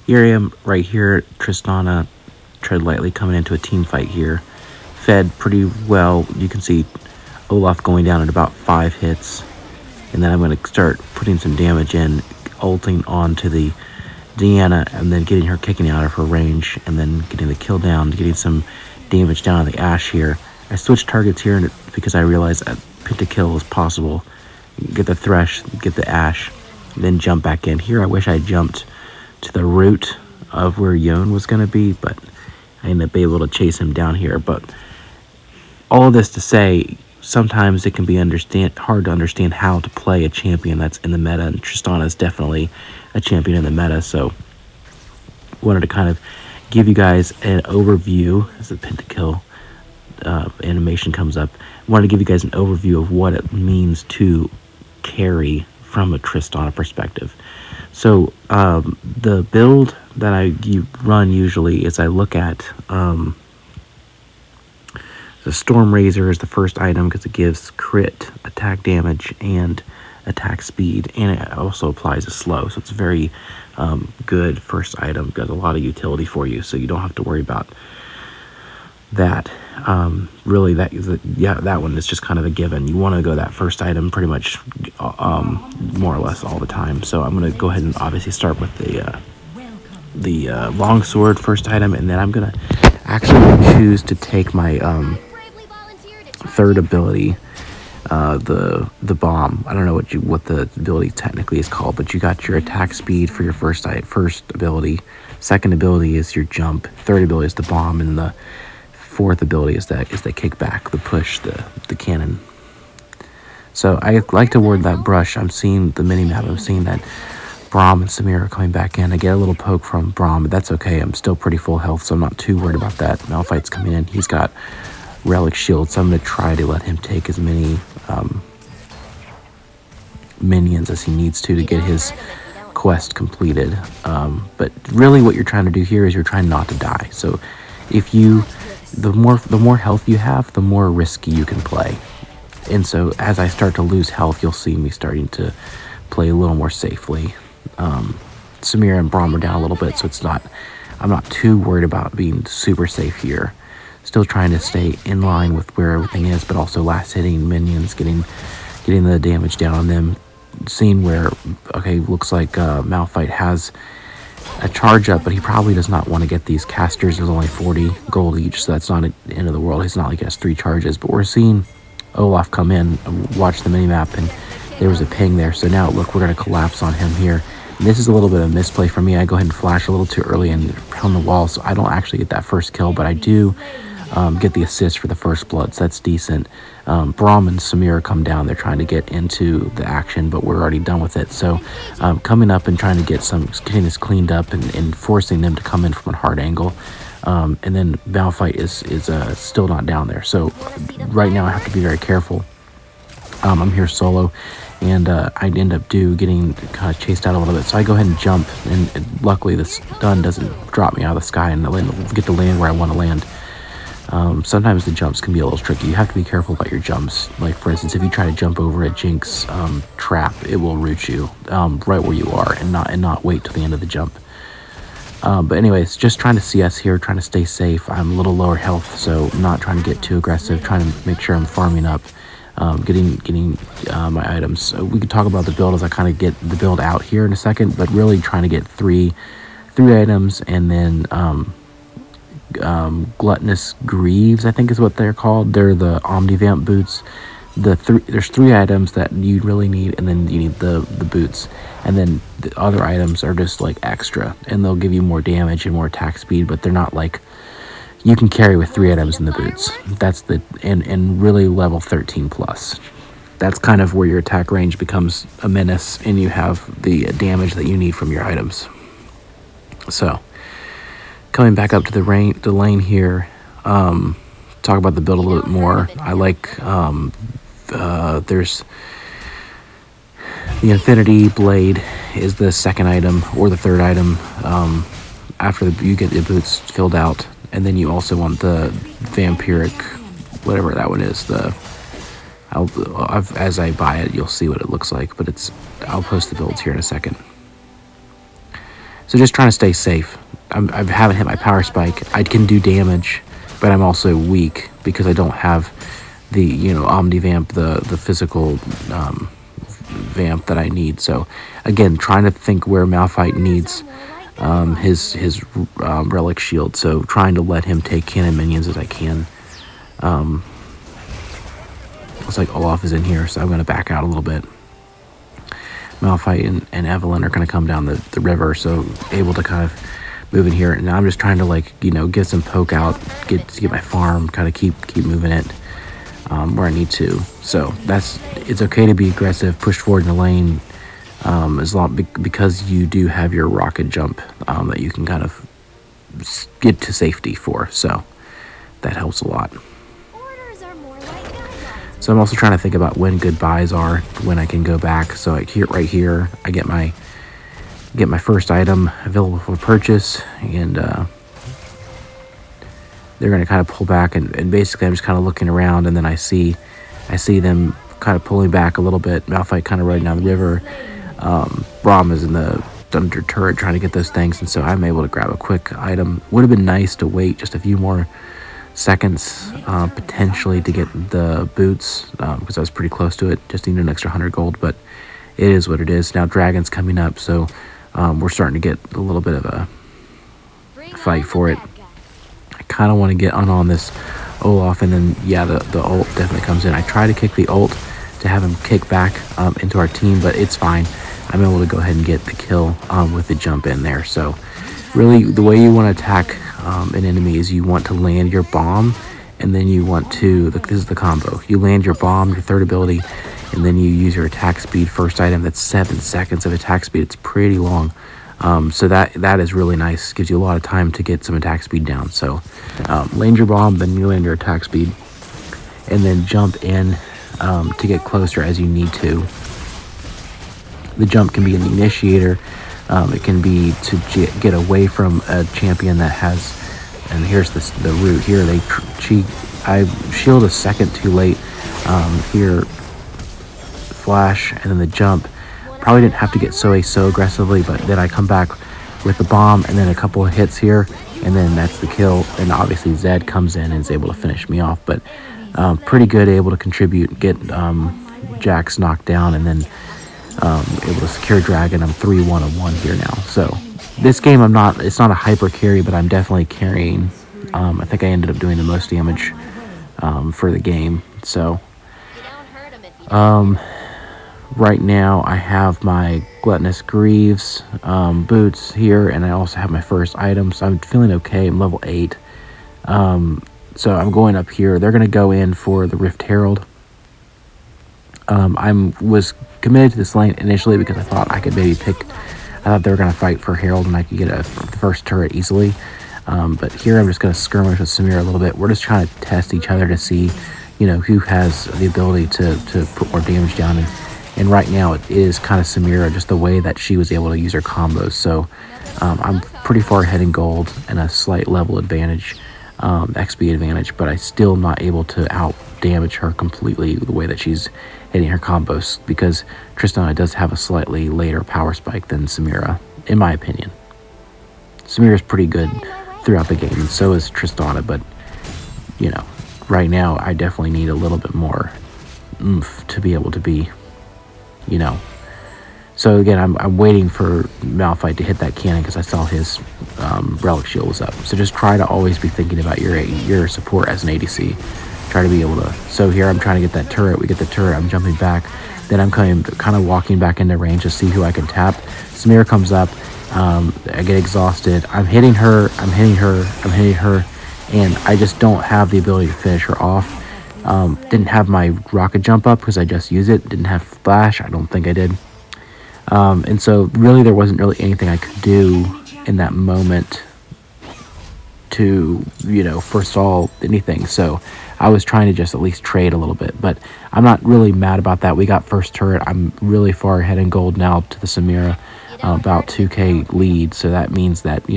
Here I am right here, Tristana, tread lightly coming into a team fight here. Fed pretty well. You can see Olaf going down at about 5 hits. And then I'm going to start putting some damage in, ulting onto the Deanna, and then getting her kicking out of her range, and then getting the kill down, getting some damage down on the Ash here. I switched targets here because I realized a pentakill is possible. Get the Thresh, get the Ash, then jump back in. Here I wish I jumped to the root of where Yon was going to be, but I ended up being able to chase him down here. But all of this to say, sometimes it can be hard to understand how to play a champion that's in the meta, and Tristana is definitely a champion in the meta, so wanted to kind of give you guys an overview as the pentakill animation comes up. Wanted to give you guys an overview of what it means to carry from a Tristana perspective. So the build that I run usually is I look at the Storm Razor is the first item because it gives crit, attack damage, and attack speed, and it also applies a slow, so it's a very good first item. Got a lot of utility for you, so you don't have to worry about that. Really, that one is just kind of a given. You want to go that first item pretty much more or less all the time. So I'm going to go ahead and obviously start with the longsword first item, and then I'm going to actually choose to take my third ability, the bomb. I don't know what the ability technically is called, but you got your attack speed for your first ability. Second ability is your jump. Third ability is the bomb, and the fourth ability is the kickback, the push, the cannon. So I like to word that brush. I'm seeing the mini map. I'm seeing that Braum and Samira are coming back in. I get a little poke from Braum, but that's okay. I'm still pretty full health, so I'm not too worried about that. Malphite's coming in. He's got relic shield, so I'm going to try to let him take as many minions as he needs to get his quest completed. But really what you're trying to do here is you're trying not to die. So if the more health you have, the more risky you can play. And so as I start to lose health, you'll see me starting to play a little more safely. Samira and Braum are down a little bit, so I'm not too worried about being super safe here. Still trying to stay in line with where everything is, but also last hitting minions, getting the damage down on them. Seeing where, okay, looks like Malphite has a charge up, but he probably does not want to get these casters. There's only 40 gold each, so that's not the end of the world. It's not like he has 3 charges, but we're seeing Olaf come in, watch the minimap, and there was a ping there. So now, look, we're going to collapse on him here. And this is a little bit of misplay for me. I go ahead and flash a little too early and pound the wall, so I don't actually get that first kill, but I do get the assist for the first blood, so that's decent. Braum and Samira come down. They're trying to get into the action, but we're already done with it. So coming up and trying to getting this cleaned up and forcing them to come in from a hard angle. And then Malphite is still not down there. So right now I have to be very careful. I'm here solo, and I end up getting kind of chased out a little bit. So I go ahead and jump, and luckily the stun doesn't drop me out of the sky, and I get to land where I want to land. Sometimes the jumps can be a little tricky. You have to be careful about your jumps. Like, for instance, if you try to jump over a Jinx trap, it will root you right where you are, and not wait till the end of the jump. But anyways, just trying to CS here, trying to stay safe. I'm a little lower health, so not trying to get too aggressive, trying to make sure I'm farming up, getting my items. So we could talk about the build as I kind of get the build out here in a second, but really trying to get three items, and then Gluttonous Greaves, I think is what they're called. They're the Omnivamp boots. There's 3 items that you really need, and then you need the boots, and then the other items are just like extra, and they'll give you more damage and more attack speed, but they're not like you can carry with 3 items in the boots. That's and really level 13 plus. That's kind of where your attack range becomes a menace, and you have the damage that you need from your items. So coming back up to the lane here, talk about the build a little bit more. I like there's the Infinity Blade is the second item, or the third item, after you get the boots filled out, and then you also want the Vampiric, whatever that one is. As I buy it, you'll see what it looks like, but I'll post the builds here in a second. So just trying to stay safe. I haven't hit my power spike. I can do damage, but I'm also weak because I don't have the Omni Vamp, the physical vamp that I need. So again, trying to think where Malphite needs his relic shield. So trying to let him take cannon minions as I can. Looks like Olaf is in here, so I'm going to back out a little bit. Malphite and Evelyn are going to come down the river, so able to kind of move in here. And I'm just trying to get some poke out, get my farm, kind of keep moving it where I need to. So it's okay to be aggressive, push forward in the lane, as long because you do have your rocket jump that you can kind of get to safety for. So that helps a lot. So I'm also trying to think about when goodbyes are, when I can go back. So right here, I get my first item available for purchase, and they're going to kind of pull back, and basically I'm just kind of looking around, and then I see them kind of pulling back a little bit. Malphite kind of running down the river. Braum is in the under turret trying to get those things, and so I'm able to grab a quick item. Would have been nice to wait just a few more seconds potentially to get the boots, because I was pretty close to it. Just needed an extra 100 gold, but it is what it is. Now Dragon's coming up, so we're starting to get a little bit of a fight for it. I kind of want to get on this Olaf, and then the ult definitely comes in. I try to kick the ult to have him kick back into our team, but it's fine. I'm able to go ahead and get the kill with the jump in there. So really, the way you want to attack an enemy is you want to land your bomb, and then you want to, this is the combo, you land your bomb, your third ability, and then you use your attack speed first item. That's 7 seconds of attack speed. It's pretty long. So that is really nice. Gives you a lot of time to get some attack speed down. So land your bomb, then you land your attack speed, and then jump in to get closer as you need to. The jump can be an initiator. It can be to get away from a champion that has, and here's the route here. I shield a second too late here. Flash, and then the jump. Probably didn't have to get so aggressively, but then I come back with the bomb, and then a couple of hits here, and then that's the kill. And obviously Zed comes in and is able to finish me off, but pretty good, able to contribute, get Jax knocked down, and then able to secure Dragon. I'm 3-1-1 here now. So this game it's not a hyper carry, but I'm definitely carrying. I think I ended up doing the most damage for the game. So right now I have my Gluttonous Greaves boots here, and I also have my first item, so I'm feeling okay. I'm level 8. So I'm going up here. They're going to go in for the Rift Herald. I was committed to this lane initially because I thought I could maybe I thought they were going to fight for Herald and I could get the first turret easily. But here I'm just going to skirmish with Samira a little bit. We're just trying to test each other to see, who has the ability to put more damage down. And right now it is kind of Samira, just the way that she was able to use her combos. So I'm pretty far ahead in gold and a slight level advantage, XP advantage, but I still not able to out damage her completely the way that she's hitting her combos, because Tristana does have a slightly later power spike than Samira, in my opinion. Samira's pretty good throughout the game, and so is Tristana, but right now I definitely need a little bit more oomph to be able to be, So again, I'm waiting for Malphite to hit that cannon because I saw his relic shield was up. So just try to always be thinking about your support as an ADC. Try to be able to. So here I'm trying to get that turret. We get the turret. I'm jumping back. Then I'm kind of walking back into range to see who I can tap. Samira comes up. I get exhausted. I'm hitting her, and I just don't have the ability to finish her off. Didn't have my rocket jump up because I just used it. Didn't have flash. I don't think I did. And so really there wasn't really anything I could do in that moment to, forestall anything. So I was trying to just at least trade a little bit, but I'm not really mad about that. We got first turret. I'm really far ahead in gold now to the Samira, about 2k lead. So that means that,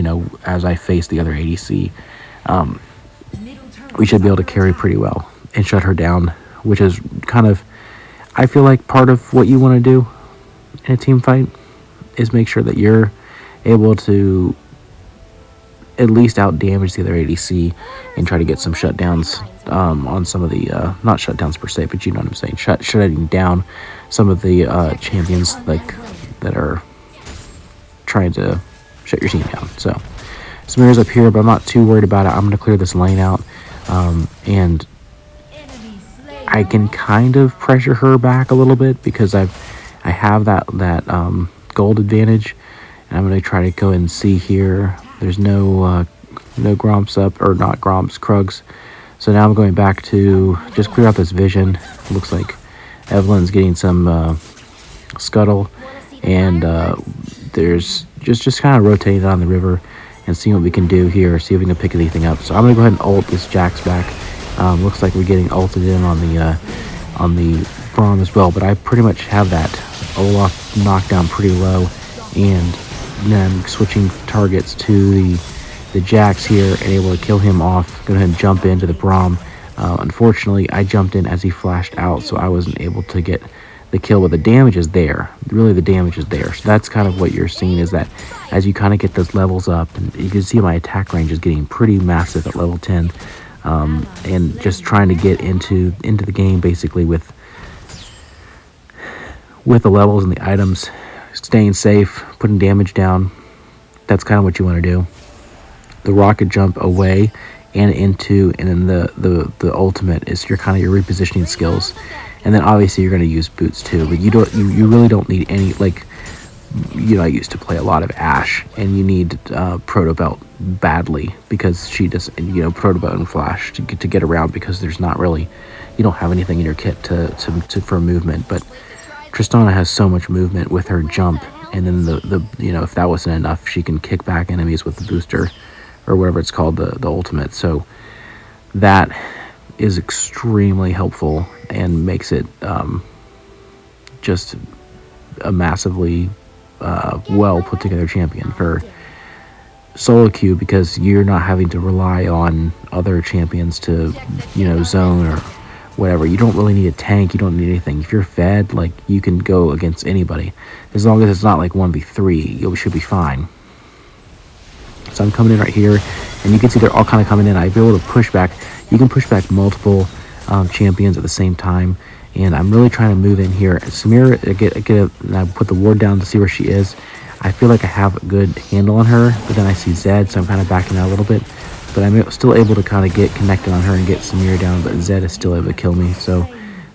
as I face the other ADC, we should be able to carry pretty well and shut her down, which is kind of, I feel like part of what you want to do in a team fight is make sure that you're able to at least out damage the other ADC and try to get some shutdowns on some of the not shutdowns per se, but you know what I'm saying, shutting down some of the champions like that are trying to shut your team down. So Samira's up here, but I'm not too worried about it. I'm going to clear this lane out, and I can kind of pressure her back a little bit because I have that gold advantage, and I'm going to try to go and see here. There's no Gromps up, or not Gromps, Krugs. So now I'm going back to just clear out this vision. Looks like Evelyn's getting some scuttle, and there's just kind of rotating on the river and seeing what we can do here, see if we can pick anything up. So I'm going to go ahead and ult this Jax back. Looks like we're getting ulted in on the Braum as well, but I pretty much have that Olaf knockdown pretty low, and then switching targets to the Jax here and able to kill him off. Go ahead and jump into the Braum. Unfortunately, I jumped in as he flashed out, so I wasn't able to get the kill, but the damage is there. Really, the damage is there. So that's kind of what you're seeing, is that as you kind of get those levels up, and you can see my attack range is getting pretty massive at level 10, and just trying to get into the game basically with the levels and the items, staying safe, putting damage down. That's kind of what you want to do. The rocket jump away and into, and then the ultimate is your kind of your repositioning skills, and then obviously you're going to use boots too. But you really don't need any, like, you know, I used to play a lot of Ashe, and you need Proto Belt badly because she does, you know, Proto Belt and Flash to get around, because there's not really, you don't have anything in your kit to for movement. But Tristana has so much movement with her jump, and then the you know, if that wasn't enough, she can kick back enemies with the booster, or whatever it's called, the ultimate. So that is extremely helpful and makes it just a massively well put together champion for solo queue, because you're not having to rely on other champions to, you know, zone or whatever. You don't really need a tank, you don't need anything. If you're fed, like, you can go against anybody as long as it's not like 1v3. You should be fine. So I'm coming in right here, and you can see they're all kind of coming in. I'd be able to push back. You can push back multiple champions at the same time, and I'm really trying to move in here. Samira, and I put the ward down to see where she is. I feel like I have a good handle on her, but then I see Zed, so I'm kind of backing out a little bit. But I'm still able to kind of get connected on her and get Samira down, but Zed is still able to kill me, so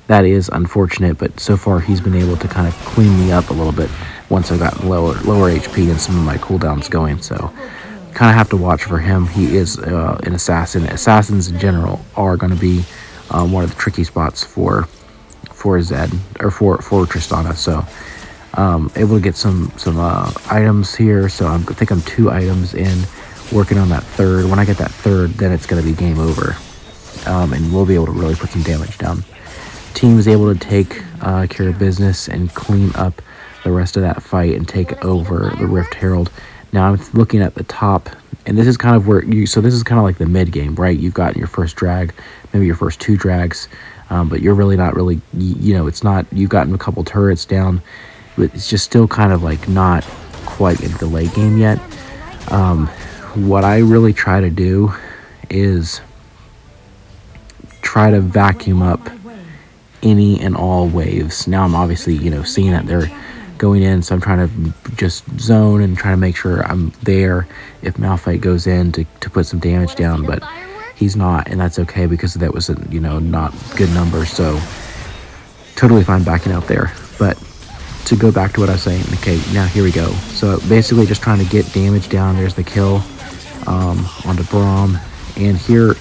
that is unfortunate. But so far he's been able to kind of clean me up a little bit once I got lower HP and some of my cooldowns going. So kind of have to watch for him. He is an assassin. Assassins in general are going to be one of the tricky spots for Zed, or for Tristana. So able to get some items here. So I think I'm 2 items in, working on that third. When I get that third, then it's going to be game over, and we'll be able to really put some damage down. Team is able to take care of business and clean up the rest of that fight and take over the Rift Herald. Now I'm looking at the top, and this is kind of where so this is kind of like the mid game, right? You've gotten your first drag, maybe your first 2 drags, but you're really not really, you know, it's not, you've gotten a couple turrets down, but it's just still kind of like not quite into the late game yet. What I really try to do is try to vacuum up any and all waves. Now I'm obviously, you know, seeing that they're going in, so I'm trying to just zone and trying to make sure I'm there if Malphite goes in to put some damage down, but he's not, and that's okay because that was, you know, not good numbers, so totally fine backing out there. But to go back to what I was saying, okay, now here we go. So basically just trying to get damage down. There's the kill onto Braum, and here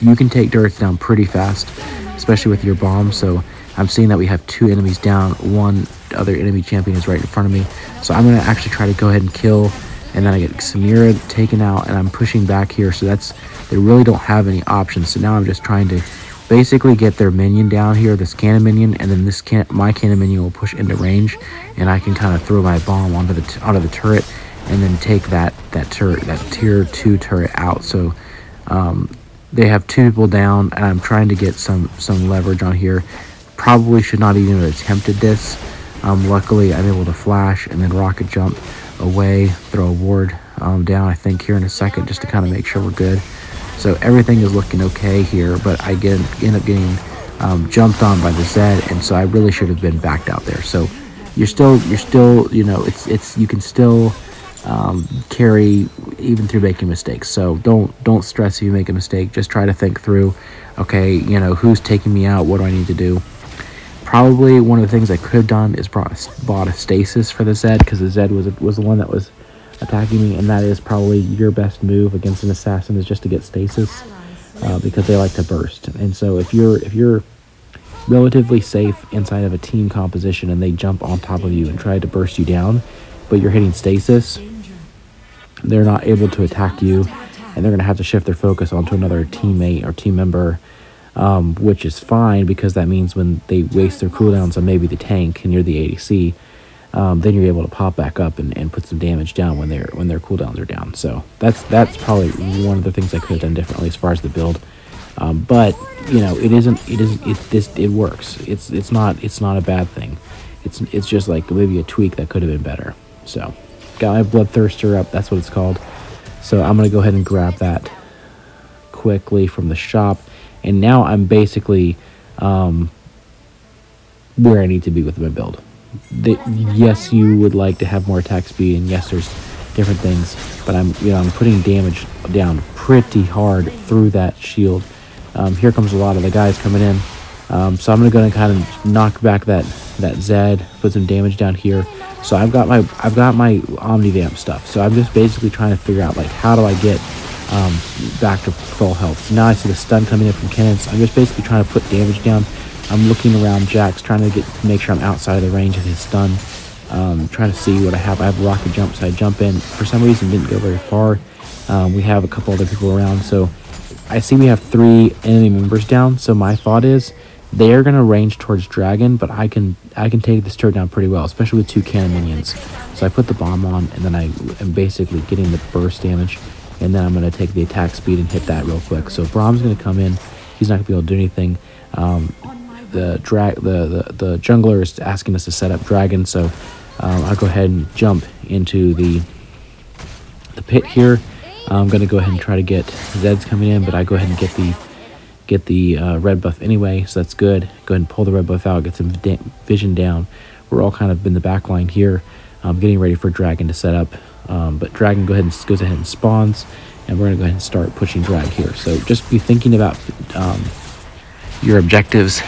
you can take turrets down pretty fast, especially with your bomb. So I'm seeing that we have 2 enemies down, 1 other enemy champion is right in front of me, so I'm going to actually try to go ahead and kill, and then I get Samira taken out, and I'm pushing back here, so that's, they really don't have any options. So now I'm just trying to basically get their minion down here, this cannon minion, and then this my cannon minion will push into range, and I can kind of throw my bomb onto the turret, and then take that turret, that tier 2 turret out. So they have 2 people down, and I'm trying to get some leverage on here. Probably should not even have attempted this. Luckily I'm able to flash and then rocket jump, away, throw a ward down, I think, here in a second, just to kind of make sure we're good. So everything is looking okay here, but I end up getting jumped on by the Zed, and so I really should have been backed out there. So you're still, you know, it's you can still carry even through making mistakes. So don't stress if you make a mistake. Just try to think through, okay, you know, who's taking me out? What do I need to do? Probably one of the things I could have done is bought a stasis for the Zed, because the Zed was the one that was attacking me, and that is probably your best move against an assassin, is just to get stasis, because they like to burst. And so if you're relatively safe inside of a team composition and they jump on top of you and try to burst you down, but you're hitting stasis, they're not able to attack you, and they're going to have to shift their focus onto another teammate or team member, which is fine, because that means when they waste their cooldowns on maybe the tank and you're the ADC, then you're able to pop back up and put some damage down when their cooldowns are down. So that's probably one of the things I could have done differently as far as the build. But you know, it works. It's not a bad thing. It's just like maybe a tweak that could have been better. So got my bloodthirster up. That's what it's called. So I'm gonna go ahead and grab that quickly from the shop, and now I'm basically where I need to be with my build. Yes, you would like to have more attack speed, and yes, there's different things, but I'm putting damage down pretty hard through that shield. Here comes a lot of the guys coming in, so I'm gonna kind of knock back that Zed, put some damage down here. So I've got my Omnivamp stuff. So I'm just basically trying to figure out, like, how do I get back to full health. So now I see the stun coming in from Kenneth. So I'm just basically trying to put damage down. I'm looking around Jax, trying to make sure I'm outside of the range of his stun. Trying to see what I have. I have rocket jump, so I jump in. For some reason, didn't go very far. We have a couple other people around, so I see we have 3 enemy members down. So my thought is they are going to range towards Dragon, but I can take this turret down pretty well, especially with 2 cannon minions. So I put the bomb on, and then I am basically getting the burst damage, and then I'm going to take the attack speed and hit that real quick. So Brahm's going to come in. He's not going to be able to do anything. The jungler is asking us to set up Dragon, so I'll go ahead and jump into the pit here. I'm going to go ahead and try to get Zeds coming in, but I go ahead and get the red buff anyway, so that's good. Go ahead and pull the red buff out, get some vision down. We're all kind of in the back line here, getting ready for Dragon to set up. But Dragon goes ahead and spawns, and we're going to go ahead and start pushing Drag here. So just be thinking about your objectives.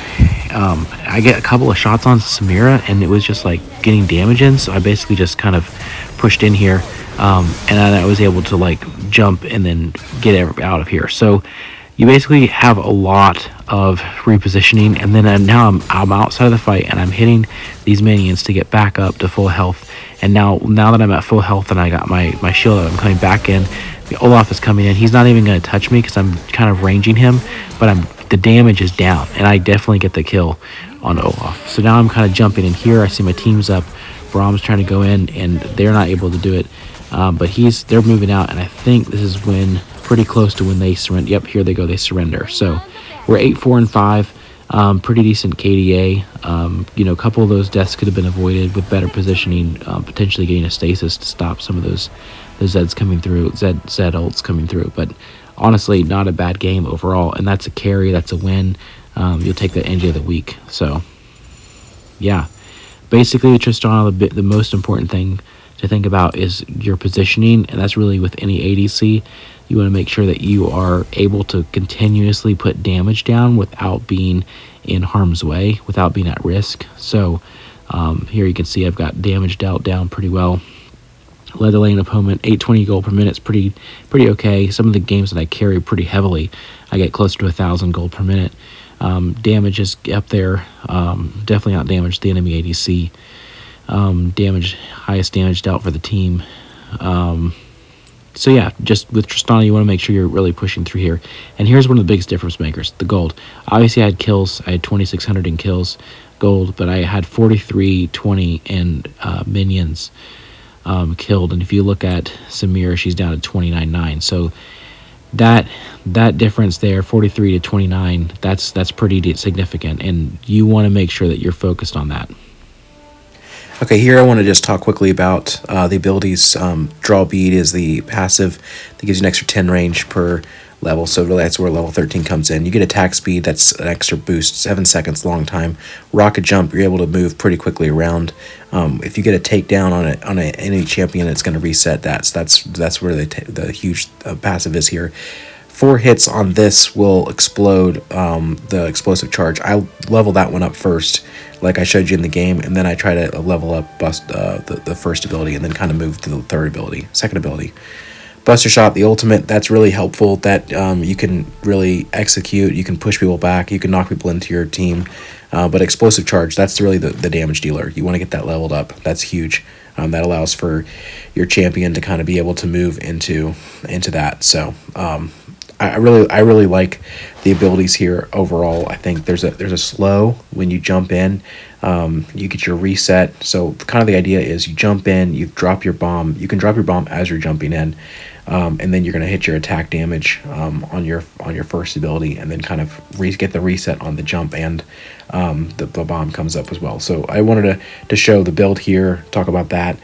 I get a couple of shots on Samira, and it was just like getting damage in, so I basically just kind of pushed in here, and then I was able to like jump and then get out of here. So you basically have a lot of repositioning, and then now I'm outside of the fight, and I'm hitting these minions to get back up to full health. And now that I'm at full health and I got my shield up, I'm coming back in. The Olaf is coming in. He's not even going to touch me because I'm kind of ranging him, but the damage is down, and I definitely get the kill on Olaf. So now I'm kind of jumping in here. I see my team's up. Brahm's trying to go in, and they're not able to do it. But they're moving out, and I think this is pretty close to when they surrender. Yep, here they go. They surrender. So we're 8-4 and 5. Pretty decent KDA. A couple of those deaths could have been avoided with better positioning, potentially getting a stasis to stop some of those Zeds coming through, Zed ults coming through. But honestly, not a bad game overall, and that's a carry. That's a win. You'll take the NG of the week. So yeah, basically Tristana, the most important thing to think about is your positioning, and that's really with any ADC. You want to make sure that you are able to continuously put damage down without being in harm's way, without being at risk. So here you can see I've got damage dealt down pretty well. Led the lane opponent, 820 gold per minute is pretty okay. Some of the games that I carry pretty heavily, I get closer to 1,000 gold per minute. Damage is up there. Definitely not damaged the enemy ADC. Highest damage dealt for the team. So yeah, just with Tristana, you want to make sure you're really pushing through here. And here's one of the biggest difference makers, the gold. Obviously I had kills. I had 2,600 in kills gold, but I had 4320 and minions killed. And if you look at Samira, she's down to 29.9. So that difference there, 43 to 29, that's pretty significant, and you want to make sure that you're focused on that. Okay, here I want to just talk quickly about the abilities. Draw Bead is the passive that gives you an extra 10 range per level, so really that's where level 13 comes in. You get attack speed, that's an extra boost, 7 seconds, long time. Rocket Jump, you're able to move pretty quickly around. If you get a takedown on a enemy champion, it's going to reset that. So that's where the huge passive is here. 4 hits on this will explode the explosive charge. I level that one up first, like I showed you in the game, and then I try to level up the first ability, and then kind of move to the second ability. Buster Shot, the ultimate, that's really helpful. That you can really execute. You can push people back. You can knock people into your team. But explosive charge, that's really the damage dealer. You want to get that leveled up. That's huge. That allows for your champion to kind of be able to move into that. So I really like the abilities here overall. I think there's a slow when you jump in. You get your reset. So kind of the idea is you jump in, you drop your bomb. You can drop your bomb as you're jumping in, and then you're going to hit your attack damage on your first ability, and then kind of get the reset on the jump, and the bomb comes up as well. So I wanted to show the build here, talk about that.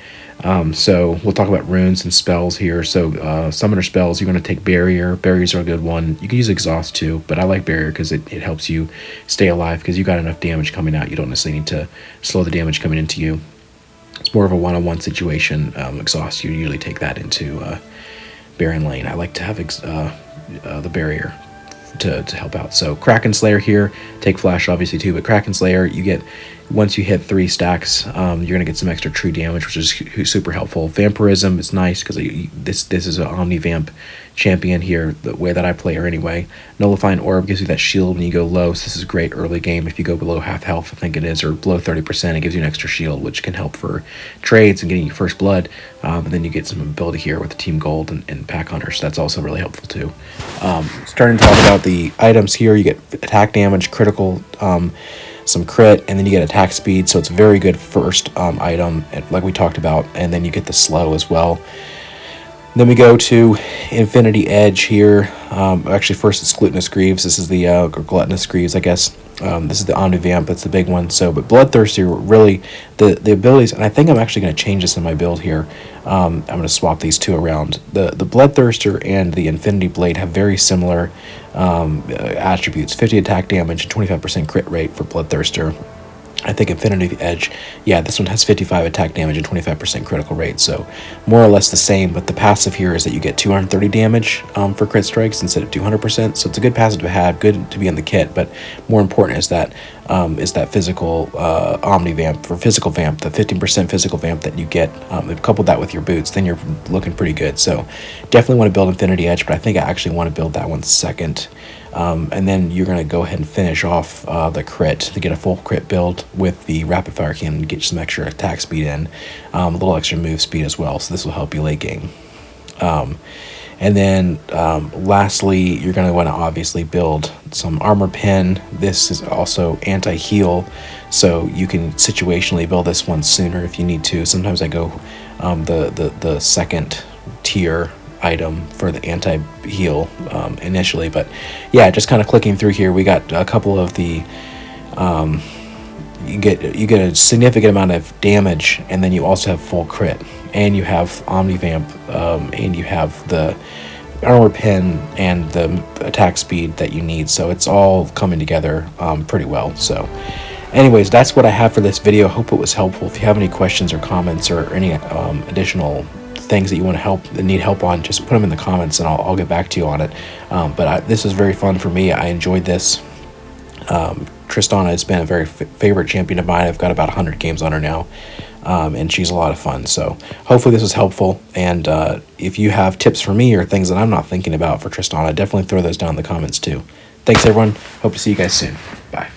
So we'll talk about runes and spells here. So summoner spells, you're going to take barrier. Barriers are a good one. You can use exhaust too, but I like barrier because it helps you stay alive, because you got enough damage coming out. You don't necessarily need to slow the damage coming into you. It's more of a one-on-one situation. Exhaust, you usually take that into Baron lane. I like to have the barrier to help out. So Kraken Slayer here, take flash obviously too, but Kraken Slayer, you get, once you hit 3 stacks, you're gonna get some extra true damage, which is super helpful. Vampirism is nice because this is an Omni Vamp champion here, the way that I play her anyway. Nullifying Orb gives you that shield when you go low, so this is great early game. If you go below half health, I think it is, or below 30%, it gives you an extra shield, which can help for trades and getting you first blood. And then you get some ability here with the Team Gold and Pack Hunters, so that's also really helpful too. Starting to talk about the items here, you get attack damage, critical, some crit, and then you get attack speed, so it's a very good first item, like we talked about, and then you get the slow as well. Then we go to Infinity Edge here. Actually, first it's Glutinous Greaves. This is the Gluttonous Greaves, I guess. This is the Omni Vamp. That's the big one. So, but Bloodthirsty, really, the abilities, and I think I'm actually going to change this in my build here. I'm going to swap these two around. The Bloodthirster and the Infinity Blade have very similar attributes. 50 attack damage, 25% crit rate for Bloodthirster. I think Infinity Edge, yeah, this one has 55 attack damage and 25% critical rate, so more or less the same, but the passive here is that you get 230 damage for crit strikes instead of 200%, so it's a good passive to have, good to be in the kit, but more important is that physical Omni Vamp, for physical Vamp, the 15% physical Vamp that you get. Couple that with your boots, then you're looking pretty good, so definitely want to build Infinity Edge, but I think I actually want to build that one second. And then you're going to go ahead and finish off the crit to get a full crit build with the rapid fire cannon, get some extra attack speed in, a little extra move speed as well, so this will help you late game. And then lastly, you're going to want to obviously build some armor pen. This is also anti-heal, so you can situationally build this one sooner if you need to. Sometimes I go the second tier item for the anti-heal initially, but yeah, just kind of clicking through here, we got a couple of the you get a significant amount of damage, and then you also have full crit, and you have Omni Vamp, and you have the armor pen and the attack speed that you need, so it's all coming together pretty well. So anyways, that's what I have for this video. Hope it was helpful. If you have any questions or comments or any additional things that you want to need help on, just put them in the comments and I'll get back to you on it. But this was very fun for me. I enjoyed this. Tristana has been a very favorite champion of mine. I've got about 100 games on her now, and she's a lot of fun. So hopefully this was helpful, and if you have tips for me or things that I'm not thinking about for Tristana, definitely throw those down in the comments too. Thanks everyone. Hope to see you guys soon. Bye.